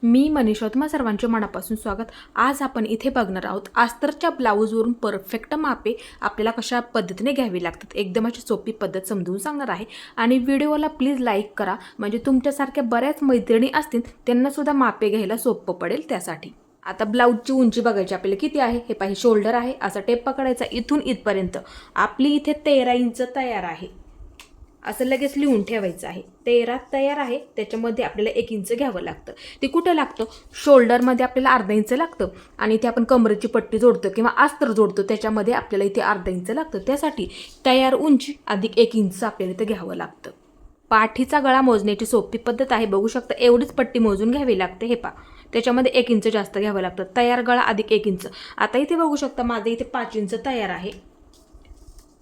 मी मनीषा, तुम्हा सर्वांचे मनापासून स्वागत। आज आपण इथे बघणार आहोत अस्तरच्या ब्लाऊजवरून परफेक्ट मापे आपल्याला कशा पद्धतीने घ्यावी लागतात। एकदम अशी सोपी पद्धत समजून सांगणार आहे आणि व्हिडिओला प्लीज लाईक करा, म्हणजे तुमच्यासारख्या बऱ्याच मैत्रिणी असतील त्यांना सुद्धा मापे घ्यायला सोपं पडेल त्यासाठी। आता ब्लाऊजची उंची बघायची आपल्याला किती आहे, हे पाहिजे शोल्डर आहे, असा टेप पकडायचा इथून इथपर्यंत। आपली इथे 13 इंच तयार आहे, असं लगेच लिहून ठेवायचं आहे। 13 तयार आहे, त्याच्यामध्ये आपल्याला 1 इंच घ्यावं लागतं। ते कुठं लागतं? शोल्डरमध्ये आपल्याला अर्धा इंच लागतं आणि इथे आपण कमरेची पट्टी जोडतो किंवा अस्तर जोडतो त्याच्यामध्ये आपल्याला इथे अर्धा इंच लागतं। त्यासाठी तयार उंची अधिक 1 इंच आपल्याला इथे घ्यावं लागतं। पाठीचा गळा मोजण्याची सोपी पद्धत आहे, बघू शकता एवढीच पट्टी मोजून घ्यावी लागते। हे पहा, त्याच्यामध्ये 1 इंच जास्त घ्यावं लागतं। तयार गळा अधिक 1 इंच। आता इथे बघू शकता माझं इथे 5 इंच तयार आहे,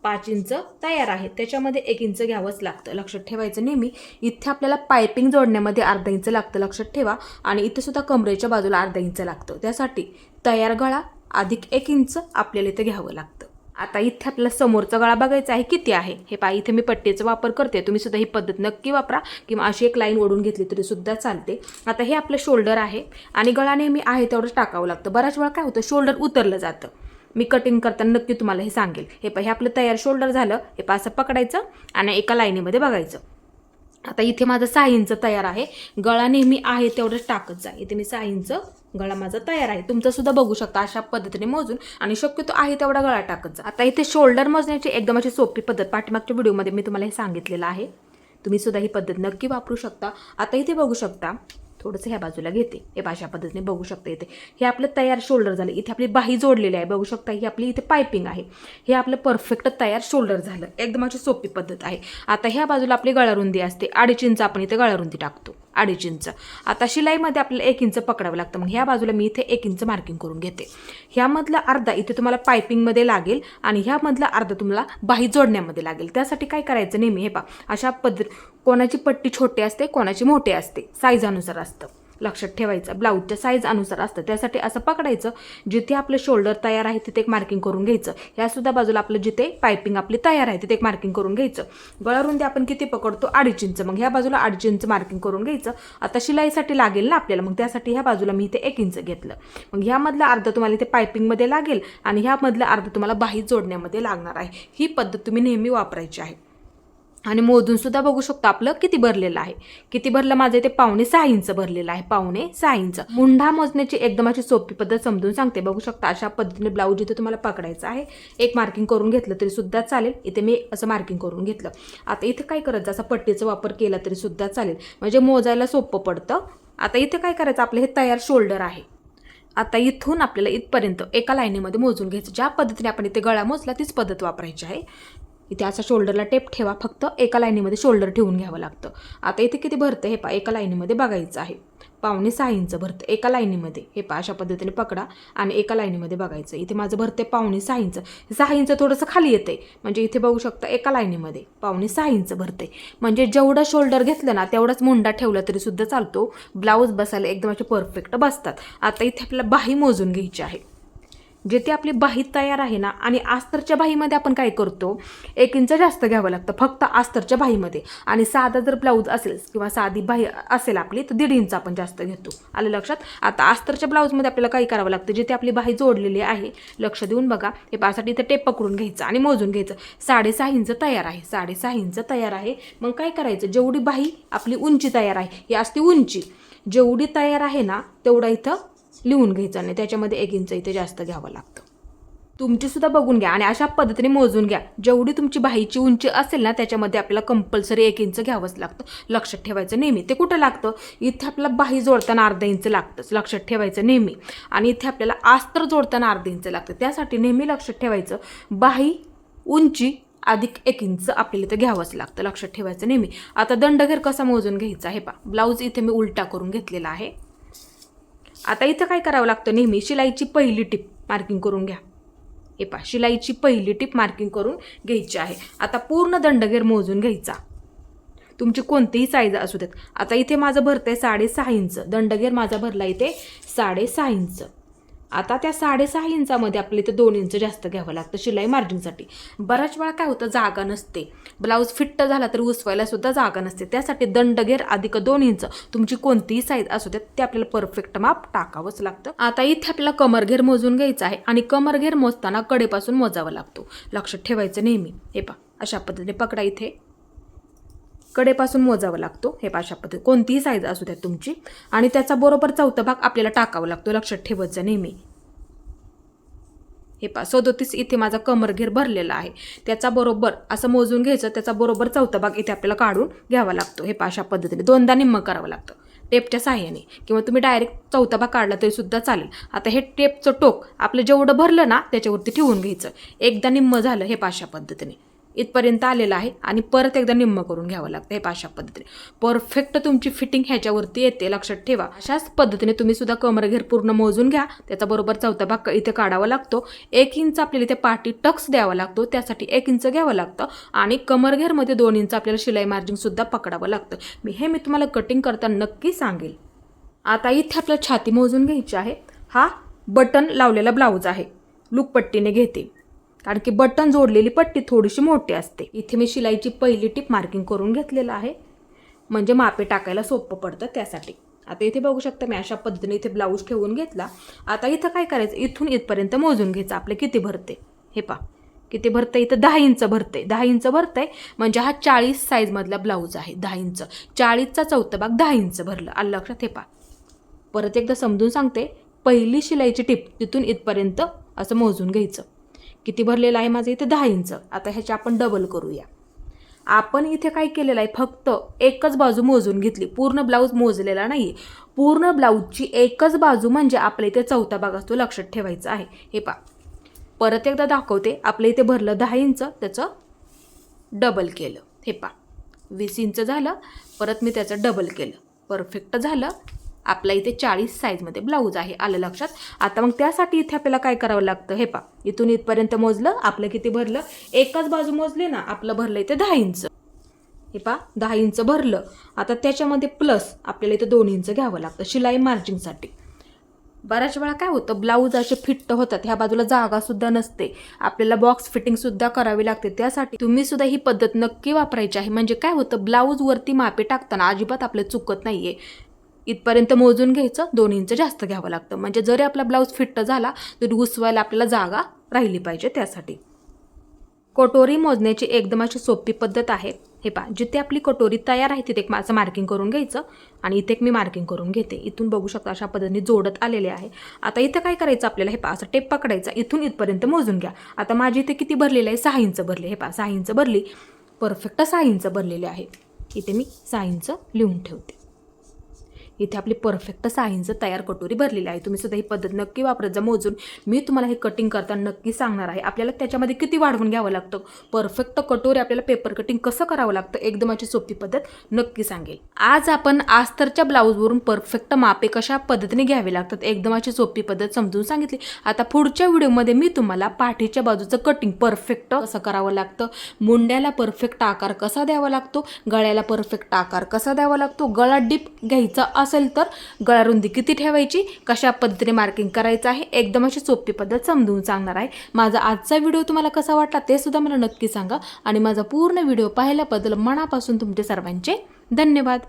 5 इंच तयार आहे, त्याच्यामध्ये 1 इंच घ्यावंच लागतं। लक्षात ठेवायचं नेहमी। इथे आपल्याला पायपिंग जोडण्यामध्ये अर्धा इंच लागतं, लक्षात ठेवा। आणि इथे सुद्धा कमरेच्या बाजूला अर्धा इंच लागतं, त्यासाठी तयार गळा अधिक 1 इंच आपल्याला इथे घ्यावं लागतं। आता इथे आपल्याला समोरचा गळा बघायचा आहे किती आहे, हे पहा इथे मी पट्टीचा वापर करते, तुम्ही सुद्धा ही पद्धत नक्की वापरा किंवा अशी एक लाईन ओढून घेतली तरी सुद्धा चालते। आता हे आपलं शोल्डर आहे आणि गळा नेहमी आहे तेवढंच टाकावं लागतं। बऱ्याच वेळा काय होतं, शोल्डर उतरलं जातं। मी कटिंग करताना नक्की तुम्हाला हे सांगेल। हे पहा, हे आपलं तयार शोल्डर झालं, हे पहा असं पकडायचं आणि एका लाईनीमध्ये बघायचं। आता इथे माझं 6 इंच तयार आहे, गळा नेहमी आहे तेवढंच टाकत जा। इथे मी 6 इंच गळा माझा तयार आहे, तुमचं सुद्धा बघू शकता अशा पद्धतीने मोजून आणि शक्यतो आहे तेवढा गळा टाकत जा। आता इथे शोल्डर मोजण्याची एकदम अशी सोपी पद्धत पाठीमागच्या व्हिडिओमध्ये मी तुम्हाला हे सांगितलेलं आहे, तुम्ही सुद्धा ही पद्धत नक्की वापरू शकता। आता इथे बघू शकता थोडंसं ह्या बाजूला घेते, हे अशा पद्धतीने बघू शकता। इथे हे आपलं तयार शोल्डर झालं, इथे आपली बाही जोडलेली आहे, बघू शकता ही आपली इथे पायपिंग आहे। हे आपलं परफेक्ट तयार शोल्डर झालं, एकदम अशी सोपी पद्धत आहे। आता ह्या बाजूला आपली गळारुंदी असते 2.5 इंच, आपण इथे गळारुंदी टाकतो 2.5 इंच। आता शिलाईमध्ये आपल्याला 1 इंच पकडावं लागतं, मग ह्या बाजूला मी इथे 1 इंच मार्किंग करून घेते। ह्यामधला अर्धा इथे तुम्हाला पायपिंगमध्ये लागेल आणि ह्यामधला अर्धा तुम्हाला बाही जोडण्यामध्ये लागेल। त्यासाठी काय करायचं नेहमी, हे पहा अशा पद्धत, कोणाची पट्टी छोटी असते कोणाची मोठी असते, साईज अनुसार असतं, लक्षात ठेवायचं। ब्लाऊजच्या साईज अनुसार असतं, त्यासाठी असं पकडायचं। जिथे आपलं शोल्डर तयार आहे तिथे एक मार्किंग करून घ्यायचं, ह्या सुद्धा बाजूला आपलं जिथे पायपिंग आपली तयार आहे तिथे एक मार्किंग करून घ्यायचं। गळारुंदी आपण किती पकडतो 2.5 इंच, मग ह्या बाजूला 2.5 इंच मार्किंग करून घ्यायचं। आता शिलाईसाठी लागेल ना आपल्याला, मग त्यासाठी ह्या बाजूला मी इथे 1 इंच घेतलं, मग ह्यामधला अर्धा तुम्हाला इथे पायपिंगमध्ये लागेल आणि ह्यामधला अर्धा तुम्हाला बाही जोडण्यामध्ये लागणार आहे। ही पद्धत तुम्ही नेहमी वापरायची आहे आणि मोजून सुद्धा बघू शकता आपलं किती भरलेलं आहे। किती भरलं, माझं इथे 5.5 इंच भरलेलं आहे, 5.5 इंच। मुंढा मोजण्याची एकदम अशी सोपी पद्धत समजून सांगते, बघू शकता अशा पद्धतीने ब्लाऊज इथे तुम्हाला पकडायचं आहे। एक मार्किंग करून घेतलं तरी सुद्धा चालेल, इथे मी असं मार्किंग करून घेतलं। आता इथे काय करायचं, असा पट्टीचा वापर केला तरी सुद्धा चालेल, म्हणजे मोजायला सोपं पडतं। आता इथे काय करायचं, आपलं हे तयार शोल्डर आहे, आता इथून आपल्याला इथपर्यंत एका लाईनीमध्ये मोजून घ्यायचं। ज्या पद्धतीने आपण इथे गळा मोजला तीच पद्धत वापरायची आहे। इथे असा शोल्डरला टेप ठेवा, फक्त एका लाईनीमध्ये शोल्डर ठेवून घ्यावं लागतं। आता इथे किती भरतं, हे पहा एका लाईनीमध्ये बघायचं आहे, 5.5 इंच भरतं एका लाईनीमध्ये। हे पहा अशा पद्धतीने पकडा आणि एका लाईनीमध्ये बघायचं। इथे माझं भरते 5.5 इंच, 6 इंच थोडंसं खाली येते, म्हणजे इथे बघू शकता एका लाईनीमध्ये 5.5 इंच भरते, म्हणजे जेवढं शोल्डर घेतलं ना तेवढाच मुंडा ठेवला तरी सुद्धा चालतो, ब्लाऊज बसायला एकदम असे परफेक्ट बसतात। आता इथे आपल्याला बाही मोजून घ्यायची आहे, जिथे आपली बाही तयार आहे ना, आणि अस्तरच्या बाहीमध्ये आपण काय करतो, 1 इंच जास्त घ्यावं लागतं फक्त अस्तरच्या बाहीमध्ये। आणि साधा जर ब्लाऊज असेल किंवा साधी बाही असेल आपली तर 1.5 इंच आपण जास्त घेतो, आलं लक्षात। आता अस्तरच्या ब्लाऊजमध्ये आपल्याला काय करावं लागतं, जिथे आपली बाही जोडलेली आहे, लक्ष देऊन बघा, हे पासाठी इथे टेप पकडून घ्यायचं आणि मोजून घ्यायचं। 6.5 इंच तयार आहे, 6.5 इंच तयार आहे। मग काय करायचं, जेवढी बाही आपली उंची तयार आहे, ही असते उंची, जेवढी तयार आहे ना तेवढा इथं लिहून घ्यायचं आणि त्याच्यामध्ये 1 इंच इथे जास्त घ्यावं लागतं। तुमची सुद्धा बघून घ्या आणि अशा पद्धतीने मोजून घ्या। जेवढी तुमची बाहीची उंची असेल ना त्याच्यामध्ये आपल्याला कंपल्सरी 1 इंच घ्यावंच लागतं, लक्षात ठेवायचं नेहमी। ते कुठं लागतं, इथे आपल्याला बाही जोडताना अर्धा इंच लागतंच, लक्षात ठेवायचं नेहमी। आणि इथे आपल्याला अस्तर जोडताना अर्धा इंच लागतं, त्यासाठी नेहमी लक्षात ठेवायचं बाही उंची अधिक 1 इंच आपल्याला इथं घ्यावंच लागतं, लक्षात ठेवायचं नेहमी। आता दंडघेर कसा मोजून घ्यायचा, हे पहा ब्लाऊज इथे मी उलटा करून घेतलेला आहे। आता इथं काय करावं लागतं, नेहमी शिलाईची पहिली टिप मार्किंग करून घ्या, हे पहा शिलाईची पहिली टिप मार्किंग करून घ्यायची आहे। आता पूर्ण दंडघेर मोजून घ्यायचा, तुमची कोणतीही साईज असू देत। आता इथे माझं भरतंय 6.5 इंच, दंडघेर माझा भरला इथे 6.5 इंच। आता त्या 6.5 इंचामध्ये आपल्याला इथे 2 इंच जास्त घ्यावं लागतं शिलाई मार्जिनसाठी. बऱ्याच वेळा काय होतं, जागा नसते, ब्लाऊज फिट्ट झाला तरी उसवायला सुद्धा जागा नसते. त्यासाठी दंडघेर अधिक 2 इंच तुमची कोणतीही साईज असू द्या ते आपल्याला परफेक्ट माप टाकावंच लागतं. आता इथे आपल्याला कमरघेर मोजून घ्यायचा आहे आणि कमरघेर मोजताना कडेपासून मोजावा लागतो. लक्षात ठेवायचं नेहमी. हे पहा, अशा पद्धतीने पकडा, इथे कडेपासून मोजावा लागतो. हे पहा, अशा पद्धतीने कोणतीही साईज असू द्या तुमची, आणि त्याचा बरोबर चौथा भाग आपल्याला टाकावा लागतो. लक्षात ठेवायचं नेहमी. हे पहा, 37 इथे माझा कमरघेर भरलेला आहे, त्याचा बरोबर असं मोजून घ्यायचं, त्याचा बरोबर चौथा भाग इथे आपल्याला काढून घ्यावा लागतो. हे पहा, अशा पद्धतीने दोनदा निम्म करावं लागतं टेपच्या साहाय्याने, किंवा तुम्ही डायरेक्ट चौथा भाग काढला तरी सुद्धा चालेल. आता हे टेपचं टोक आपलं जेवढं भरलं ना त्याच्यावरती ठेवून घ्यायचं. एकदा निम्म झालं, हे पहा अशा पद्धतीने इथपर्यंत आलेलं आहे, आणि परत एकदा निम्म करून घ्यावं लागतं. हे अशा पद्धतीने परफेक्ट तुमची फिटिंग ह्याच्यावरती येते. लक्षात ठेवा. अशाच पद्धतीने तुम्ही सुद्धा कमरघेर पूर्ण मोजून घ्या, त्याचा बरोबर चौथा भाग इथे काढावा लागतो. 1 इंच आपल्याला इथे पाठी टक्स द्यावा लागतो, त्यासाठी 1 इंच घ्यावं लागतं, आणि कमरघेरमध्ये 2 इंच आपल्याला शिलाई मार्जिन सुद्धा पकडावं लागतं. मी तुम्हाला कटिंग करताना नक्की सांगेल. आता इथे आपल्याला छाती मोजून घ्यायची आहे. हा बटन लावलेला ब्लाऊज आहे, लूक पट्टीने घेते, कारण की बटन जोडलेली पट्टी थोडीशी मोठी असते. इथे मी शिलाईची पहिली टिप मार्किंग करून घेतलेलं आहे, म्हणजे मापे टाकायला सोपं पडतं त्यासाठी. आता इथे बघू शकता मी अशा पद्धतीने इथे ब्लाऊज ठेवून घेतला. आता इथं काय करायचं, इथून इथपर्यंत मोजून घ्यायचं आपले किती भरते. हे पहा किती भरतं, इथं 10 इंच भरते. 10 इंच भरतंय म्हणजे हा 40 साईजमधला ब्लाऊज आहे. 10 इंच, 40चा चौथा भाग 10 इंच भरलं. आलं लक्षात. हे पहा, परत एकदा समजून सांगते. पहिली शिलाईची टिप तिथून इथपर्यंत असं मोजून घ्यायचं. किती भरलेलं आहे माझं इथे 10 इंच. आता ह्याची आपण डबल करूया. आपण इथे काय केलेलं आहे, फक्त एकच बाजू मोजून घेतली, पूर्ण ब्लाऊज मोजलेला नाही. पूर्ण ब्लाऊजची एकच बाजू म्हणजे आपल्या इथे चौथा भाग असतो. लक्षात ठेवायचं आहे. हे पहा, परत एकदा दाखवते. आपल्या इथे भरलं 10 इंच, त्याचं डबल केलं. हे पहा, 20 इंच झालं, परत मी त्याचं डबल केलं, परफेक्ट झालं. आपल्या इथे 40 साईजमध्ये ब्लाऊज आहे. आलं लक्षात. आता मग त्यासाठी इथे आपल्याला काय करावं लागतं. हे पहा, इथून इथपर्यंत मोजलं, आपलं किती भरलं, एकच बाजू मोजली ना, आपलं भरलं इथे 10 इंच. हे पहा, 10 इंच भरलं. आता त्याच्यामध्ये प्लस आपल्याला इथे 2 इंच घ्यावं लागतं शिलाई मार्जिनसाठी. बऱ्याच वेळा काय होतं, ब्लाऊज असे फिट्ट होतात, ह्या बाजूला जागा सुद्धा नसते, आपल्याला बॉक्स फिटिंग सुद्धा करावी लागते. त्यासाठी तुम्ही सुद्धा ही पद्धत नक्की वापरायची आहे. म्हणजे काय होतं, ब्लाऊज वरती मापे टाकताना अजिबात आपलं चुकत नाहीये. इथपर्यंत मोजून घ्यायचं, 2 इंच जास्त घ्यावं लागतं, म्हणजे जरी आपला ब्लाऊज फिट्ट झाला तरी उसवायला आपल्याला जागा राहिली पाहिजे. त्यासाठी कटोरी मोजण्याची एकदम अशी सोपी पद्धत आहे. हे पहा, जिथे आपली कटोरी तयार आहे तिथे एक माझं मार्किंग करून घ्यायचं, आणि इथे एक मी मार्किंग करून घेते. इथून बघू शकता अशा पद्धतीने जोडत आलेले आहे. आता इथं काय करायचं आपल्याला, हे पहा, असं टेप पकडायचा, इथून इथपर्यंत मोजून घ्या. आता माझी इथे किती भरलेलं आहे, 6 इंच भरले. हे पहा, 6 इंच भरली, परफेक्ट 6 इंच भरलेले आहे. इथे मी 6 इंच लिहून ठेवते. इथे आपली परफेक्ट 6 इंच तयार कटोरी भरलेली आहे. तुम्ही सुद्धा ही पद्धत नक्की वापरत जा. मोजून मी तुम्हाला हे कटिंग करताना नक्की सांगणार आहे. आपल्याला त्याच्यामध्ये किती वाढवून घ्यावं लागतं, परफेक्ट कटोरी आपल्याला पेपर कटिंग कसं करावं लागतं, एकदमाची सोपी पद्धत नक्की सांगेल. आज आपण अस्तरच्या ब्लाऊजवरून परफेक्ट मापे कशा पद्धतीने घ्यावे लागतात एकदमाची सोपी पद्धत समजून सांगितली. आता पुढच्या व्हिडिओमध्ये मी तुम्हाला पाठीच्या बाजूचं कटिंग परफेक्ट कसं करावं लागतं, मुंड्याला परफेक्ट आकार कसा द्यावा लागतो, गळ्याला परफेक्ट आकार कसा द्यावा लागतो, गळा डीप घ्यायचा असेल तर गळा रुंदी किती ठेवायची, कशा पद्धतीने मार्किंग करायचं आहे, एकदम अशी सोपी पद्धत समजून सांगणार आहे. माझा आजचा व्हिडिओ तुम्हाला कसा वाटला ते सुद्धा मला नक्की सांगा, आणि माझा पूर्ण व्हिडिओ पाहिल्याबद्दल मनापासून तुमचे सर्वांचे धन्यवाद.